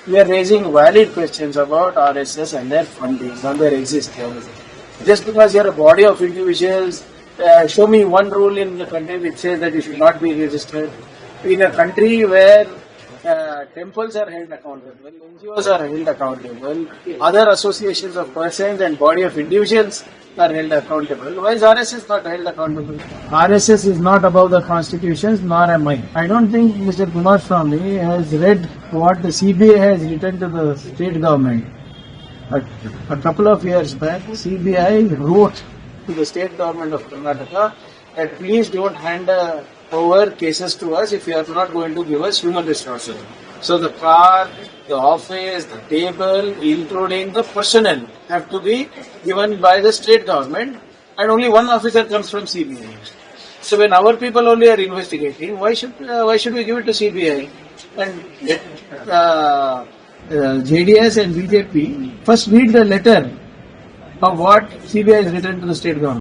we are raising valid questions about RSS and their funding and their existence. Just because you are a body of individuals, show me one rule in the country which says that you should not be registered. In a country where temples are held accountable, NGOs are held accountable, other associations of persons and body of individuals are held accountable. Why is RSS not held accountable? RSS is not above the constitutions, nor am I. I don't think Mr. Kumaraswamy has read what the CBI has written to the state government. A couple of years back, CBI wrote to the state government of Karnataka that please don't hand over cases to us if you are not going to give us human resources. So the car, the office, the table, including the personnel, have to be given by the state government, and only one officer comes from CBI. So when our people only are investigating, why should we give it to CBI? And JDS and BJP first read the letter of what CBI has written to the state government.